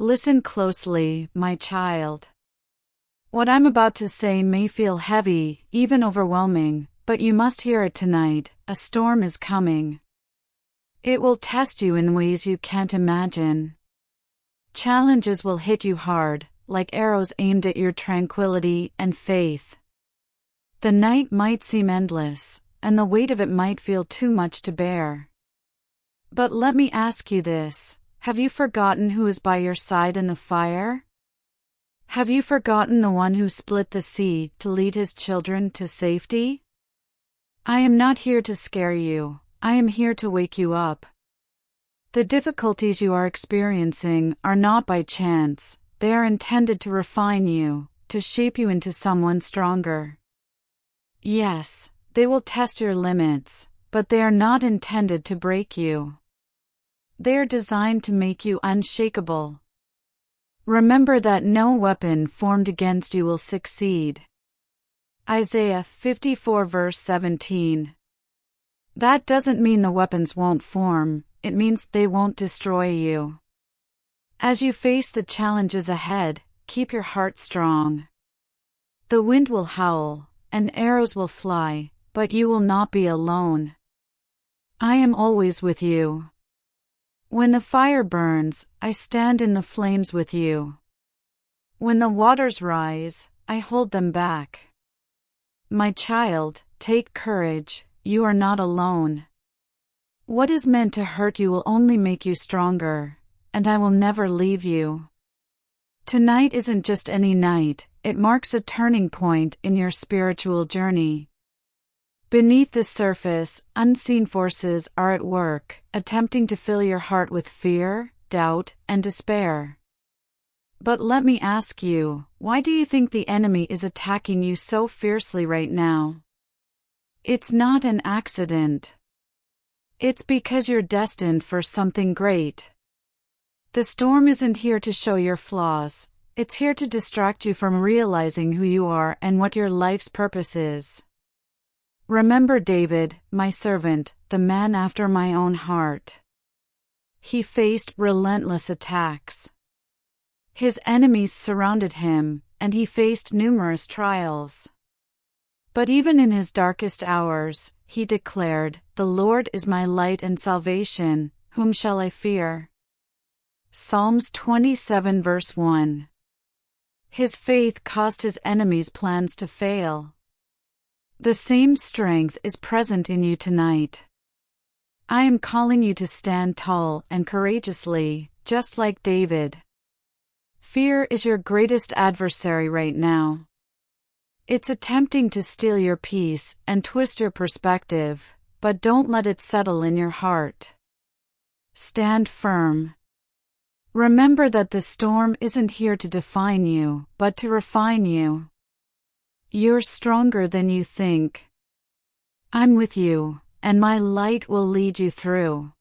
Listen closely, my child. What I'm about to say may feel heavy, even overwhelming, but you must hear it tonight. A storm is coming. It will test you in ways you can't imagine. Challenges will hit you hard, like arrows aimed at your tranquility and faith. The night might seem endless, and the weight of it might feel too much to bear. But let me ask you this. Have you forgotten who is by your side in the fire? Have you forgotten the one who split the sea to lead his children to safety? I am not here to scare you. I am here to wake you up. The difficulties you are experiencing are not by chance. They are intended to refine you, to shape you into someone stronger. Yes, they will test your limits, but they are not intended to break you. They are designed to make you unshakable. Remember that no weapon formed against you will succeed. Isaiah 54 verse 17. That doesn't mean the weapons won't form, it means they won't destroy you. As you face the challenges ahead, keep your heart strong. The wind will howl, and arrows will fly, but you will not be alone. I am always with you. When the fire burns, I stand in the flames with you. When the waters rise, I hold them back. My child, take courage, you are not alone. What is meant to hurt you will only make you stronger, and I will never leave you. Tonight isn't just any night, it marks a turning point in your spiritual journey. Beneath the surface, unseen forces are at work, attempting to fill your heart with fear, doubt, and despair. But let me ask you, why do you think the enemy is attacking you so fiercely right now? It's not an accident. It's because you're destined for something great. The storm isn't here to show your flaws, it's here to distract you from realizing who you are and what your life's purpose is. Remember David, my servant, the man after my own heart. He faced relentless attacks. His enemies surrounded him, and he faced numerous trials. But even in his darkest hours, he declared, "The Lord is my light and salvation, whom shall I fear?" Psalms 27 verse 1. His faith caused his enemies' plans to fail. The same strength is present in you tonight. I am calling you to stand tall and courageously, just like David. Fear is your greatest adversary right now. It's attempting to steal your peace and twist your perspective, but don't let it settle in your heart. Stand firm. Remember that the storm isn't here to define you, but to refine you. You're stronger than you think. I'm with you, and my light will lead you through.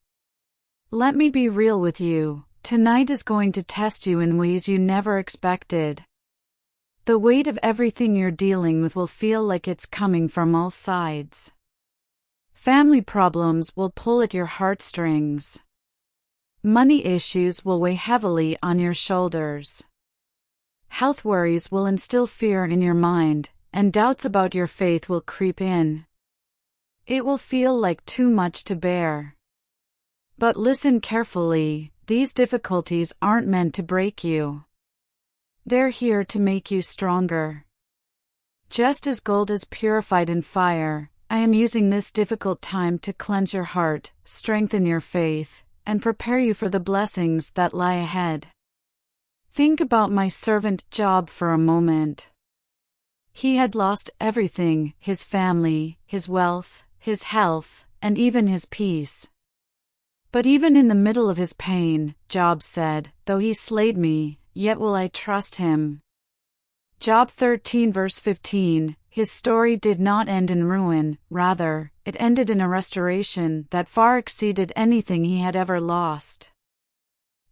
Let me be real with you, tonight is going to test you in ways you never expected. The weight of everything you're dealing with will feel like it's coming from all sides. Family problems will pull at your heartstrings. Money issues will weigh heavily on your shoulders. Health worries will instill fear in your mind, and doubts about your faith will creep in. It will feel like too much to bear. But listen carefully, these difficulties aren't meant to break you. They're here to make you stronger. Just as gold is purified in fire, I am using this difficult time to cleanse your heart, strengthen your faith, and prepare you for the blessings that lie ahead. Think about my servant Job for a moment. He had lost everything, his family, his wealth, his health, and even his peace. But even in the middle of his pain, Job said, "Though he slayed me, yet will I trust him." Job 13 verse 15, his story did not end in ruin, rather, it ended in a restoration that far exceeded anything he had ever lost.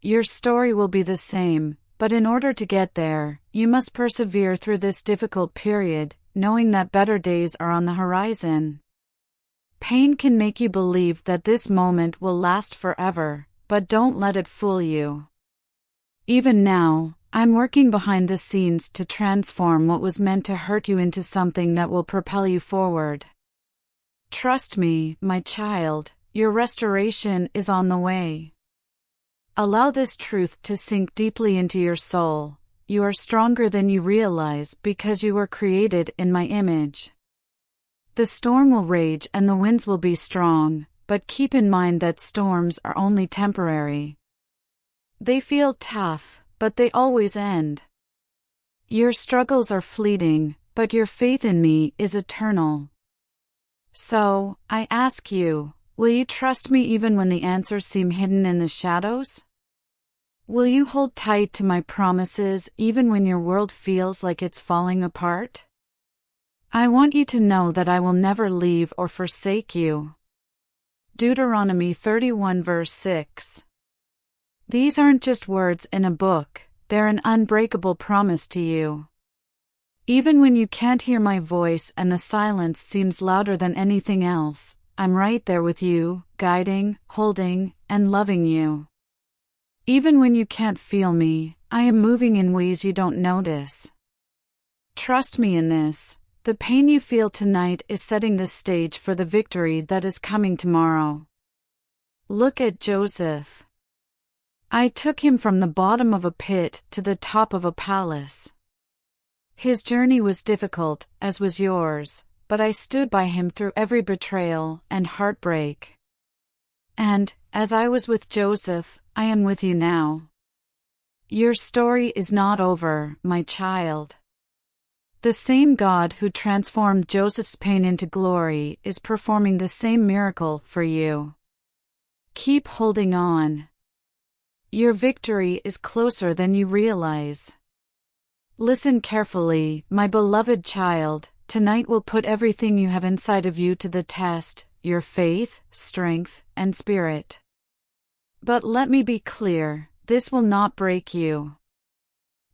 Your story will be the same, but in order to get there, you must persevere through this difficult period, knowing that better days are on the horizon. Pain can make you believe that this moment will last forever, but don't let it fool you. Even now, I'm working behind the scenes to transform what was meant to hurt you into something that will propel you forward. Trust me, my child, your restoration is on the way. Allow this truth to sink deeply into your soul. You are stronger than you realize because you were created in my image. The storm will rage and the winds will be strong, but keep in mind that storms are only temporary. They feel tough, but they always end. Your struggles are fleeting, but your faith in me is eternal. So, I ask you, will you trust me even when the answers seem hidden in the shadows? Will you hold tight to my promises even when your world feels like it's falling apart? I want you to know that I will never leave or forsake you. Deuteronomy 31 verse 6. These aren't just words in a book, they're an unbreakable promise to you. Even when you can't hear my voice and the silence seems louder than anything else, I'm right there with you, guiding, holding, and loving you. Even when you can't feel me, I am moving in ways you don't notice. Trust me in this. The pain you feel tonight is setting the stage for the victory that is coming tomorrow. Look at Joseph. I took him from the bottom of a pit to the top of a palace. His journey was difficult, as was yours, but I stood by him through every betrayal and heartbreak. And, as I was with Joseph, I am with you now. Your story is not over, my child. The same God who transformed Joseph's pain into glory is performing the same miracle for you. Keep holding on. Your victory is closer than you realize. Listen carefully, my beloved child. Tonight will put everything you have inside of you to the test, your faith, strength, and spirit. But let me be clear, this will not break you.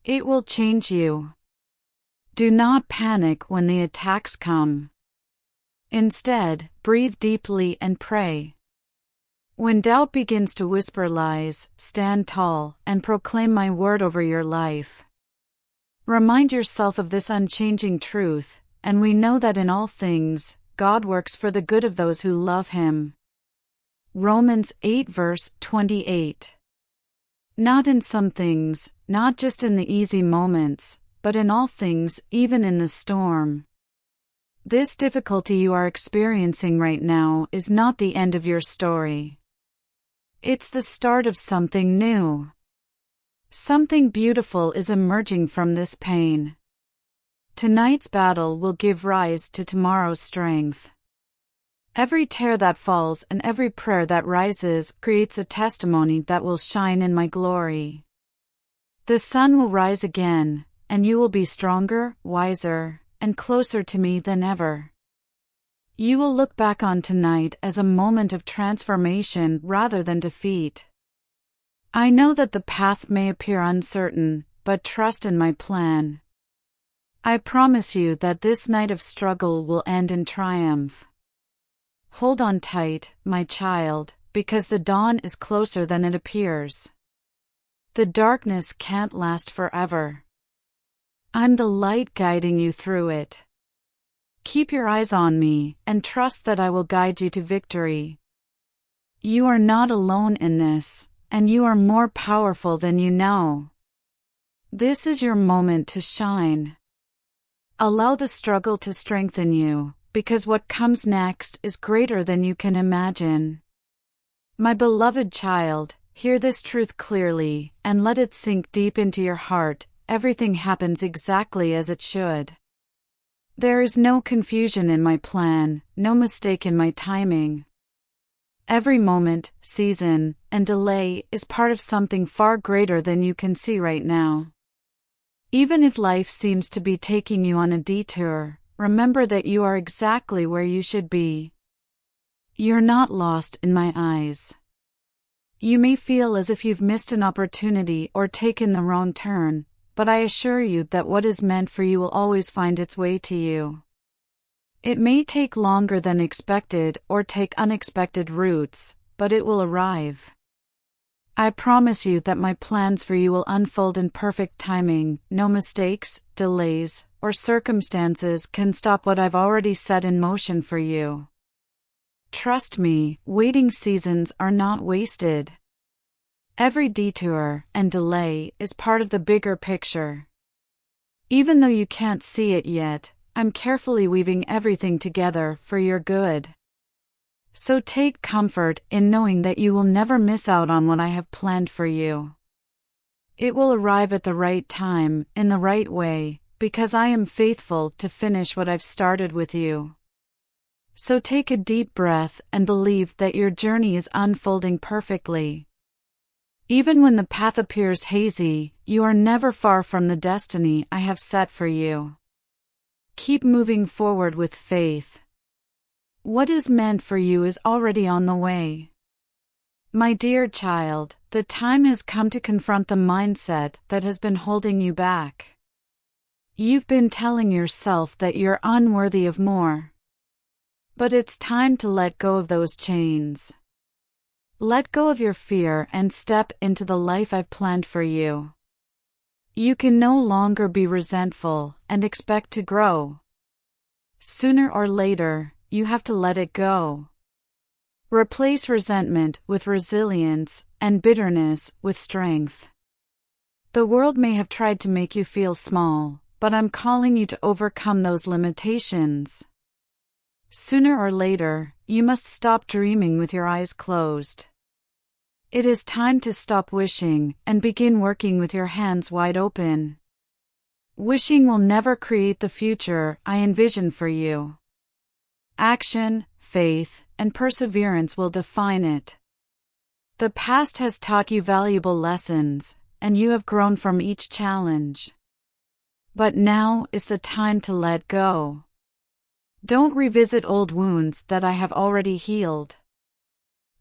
It will change you. Do not panic when the attacks come. Instead, breathe deeply and pray. When doubt begins to whisper lies, stand tall and proclaim my word over your life. Remind yourself of this unchanging truth, and we know that in all things, God works for the good of those who love Him. Romans 8 verse 28. Not in some things, not just in the easy moments, but in all things, even in the storm. This difficulty you are experiencing right now is not the end of your story. It's the start of something new. Something beautiful is emerging from this pain. Tonight's battle will give rise to tomorrow's strength. Every tear that falls and every prayer that rises creates a testimony that will shine in my glory. The sun will rise again, and you will be stronger, wiser, and closer to me than ever. You will look back on tonight as a moment of transformation rather than defeat. I know that the path may appear uncertain, but trust in my plan. I promise you that this night of struggle will end in triumph. Hold on tight, my child, because the dawn is closer than it appears. The darkness can't last forever. I'm the light guiding you through it. Keep your eyes on me, and trust that I will guide you to victory. You are not alone in this, and you are more powerful than you know. This is your moment to shine. Allow the struggle to strengthen you, because what comes next is greater than you can imagine. My beloved child, hear this truth clearly, and let it sink deep into your heart. Everything happens exactly as it should. There is no confusion in my plan, no mistake in my timing. Every moment, season, and delay is part of something far greater than you can see right now. Even if life seems to be taking you on a detour, remember that you are exactly where you should be. You're not lost in my eyes. You may feel as if you've missed an opportunity or taken the wrong turn, but I assure you that what is meant for you will always find its way to you. It may take longer than expected or take unexpected routes, but it will arrive. I promise you that my plans for you will unfold in perfect timing. No mistakes, delays, or circumstances can stop what I've already set in motion for you. Trust me, waiting seasons are not wasted. Every detour and delay is part of the bigger picture. Even though you can't see it yet, I'm carefully weaving everything together for your good. So take comfort in knowing that you will never miss out on what I have planned for you. It will arrive at the right time, in the right way, because I am faithful to finish what I've started with you. So take a deep breath and believe that your journey is unfolding perfectly. Even when the path appears hazy, you are never far from the destiny I have set for you. Keep moving forward with faith. What is meant for you is already on the way. My dear child, the time has come to confront the mindset that has been holding you back. You've been telling yourself that you're unworthy of more. But it's time to let go of those chains. Let go of your fear and step into the life I've planned for you. You can no longer be resentful and expect to grow. Sooner or later, you have to let it go. Replace resentment with resilience and bitterness with strength. The world may have tried to make you feel small, but I'm calling you to overcome those limitations. Sooner or later, you must stop dreaming with your eyes closed. It is time to stop wishing and begin working with your hands wide open. Wishing will never create the future I envision for you. Action, faith, and perseverance will define it. The past has taught you valuable lessons, and you have grown from each challenge. But now is the time to let go. Don't revisit old wounds that I have already healed.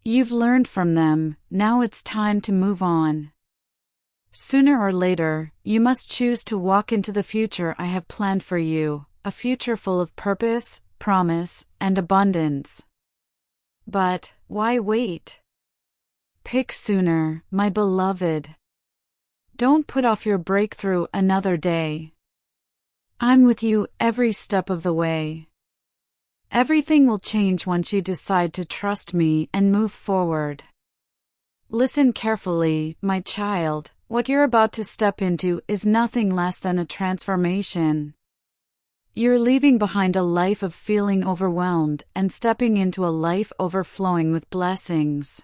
You've learned from them, now it's time to move on. Sooner or later, you must choose to walk into the future I have planned for you, a future full of purpose, promise, and abundance. But why wait? Pick sooner, my beloved. Don't put off your breakthrough another day. I'm with you every step of the way. Everything will change once you decide to trust me and move forward. Listen carefully, my child, what you're about to step into is nothing less than a transformation. You're leaving behind a life of feeling overwhelmed and stepping into a life overflowing with blessings.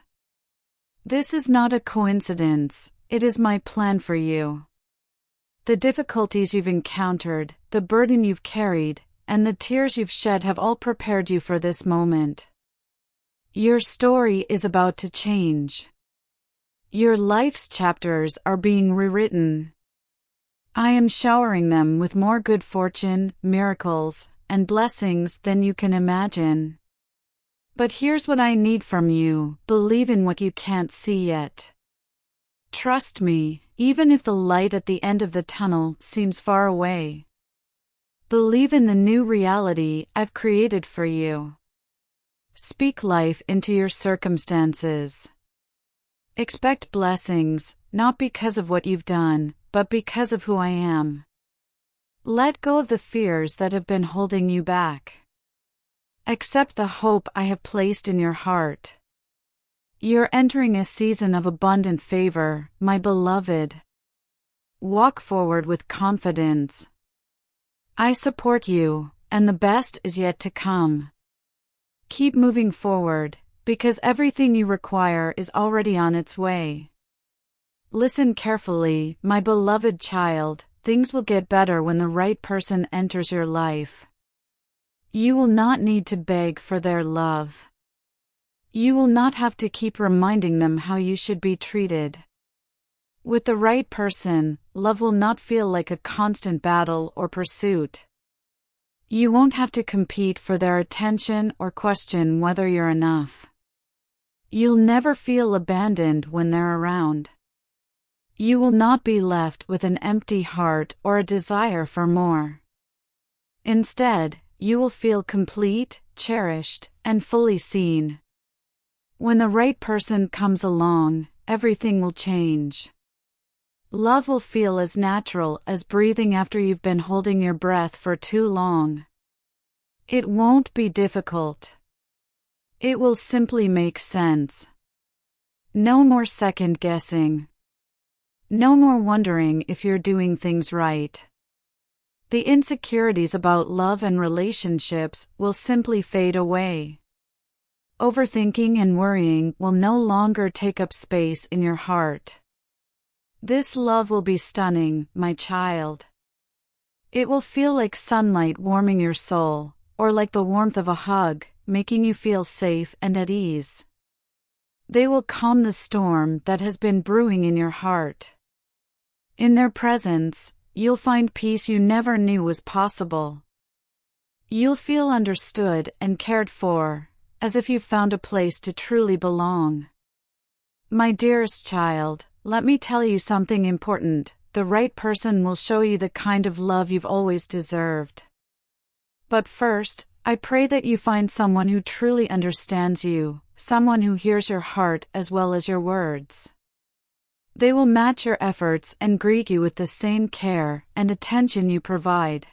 This is not a coincidence, it is my plan for you. The difficulties you've encountered, the burden you've carried, and the tears you've shed have all prepared you for this moment. Your story is about to change. Your life's chapters are being rewritten. I am showering them with more good fortune, miracles, and blessings than you can imagine. But here's what I need from you: believe in what you can't see yet. Trust me, even if the light at the end of the tunnel seems far away. Believe in the new reality I've created for you. Speak life into your circumstances. Expect blessings, not because of what you've done, but because of who I am. Let go of the fears that have been holding you back. Accept the hope I have placed in your heart. You're entering a season of abundant favor, my beloved. Walk forward with confidence. I support you, and the best is yet to come. Keep moving forward, because everything you require is already on its way. Listen carefully, my beloved child, things will get better when the right person enters your life. You will not need to beg for their love. You will not have to keep reminding them how you should be treated. With the right person, love will not feel like a constant battle or pursuit. You won't have to compete for their attention or question whether you're enough. You'll never feel abandoned when they're around. You will not be left with an empty heart or a desire for more. Instead, you will feel complete, cherished, and fully seen. When the right person comes along, everything will change. Love will feel as natural as breathing after you've been holding your breath for too long. It won't be difficult. It will simply make sense. No more second guessing. No more wondering if you're doing things right. The insecurities about love and relationships will simply fade away. Overthinking and worrying will no longer take up space in your heart. This love will be stunning, my child. It will feel like sunlight warming your soul, or like the warmth of a hug, making you feel safe and at ease. They will calm the storm that has been brewing in your heart. In their presence, you'll find peace you never knew was possible. You'll feel understood and cared for, as if you found a place to truly belong. My dearest child, let me tell you something important. The right person will show you the kind of love you've always deserved. But first, I pray that you find someone who truly understands you, someone who hears your heart as well as your words. They will match your efforts and greet you with the same care and attention you provide.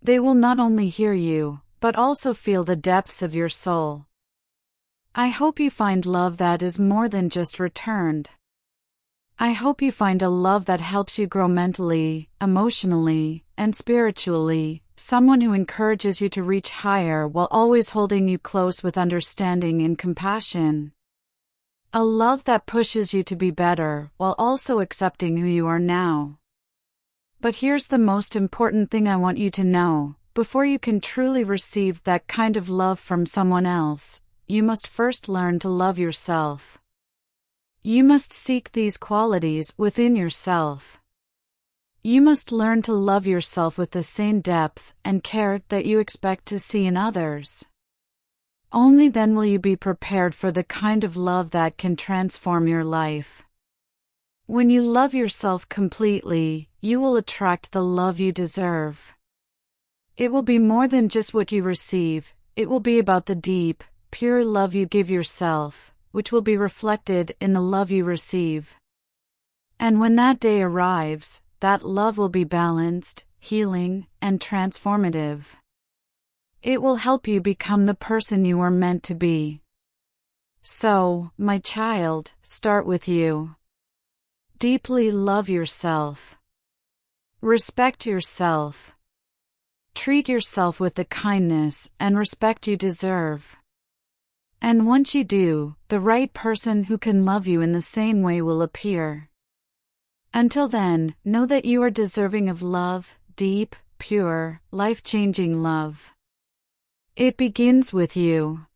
They will not only hear you, but also feel the depths of your soul. I hope you find love that is more than just returned. I hope you find a love that helps you grow mentally, emotionally, and spiritually, someone who encourages you to reach higher while always holding you close with understanding and compassion. A love that pushes you to be better while also accepting who you are now. But here's the most important thing I want you to know. Before you can truly receive that kind of love from someone else, you must first learn to love yourself. You must seek these qualities within yourself. You must learn to love yourself with the same depth and care that you expect to see in others. Only then will you be prepared for the kind of love that can transform your life. When you love yourself completely, you will attract the love you deserve. It will be more than just what you receive, it will be about the deep, pure love you give yourself, which will be reflected in the love you receive. And when that day arrives, that love will be balanced, healing, and transformative. It will help you become the person you are meant to be. So, my child, start with you. Deeply love yourself. Respect yourself. Treat yourself with the kindness and respect you deserve. And once you do, the right person who can love you in the same way will appear. Until then, know that you are deserving of love, deep, pure, life-changing love. It begins with you.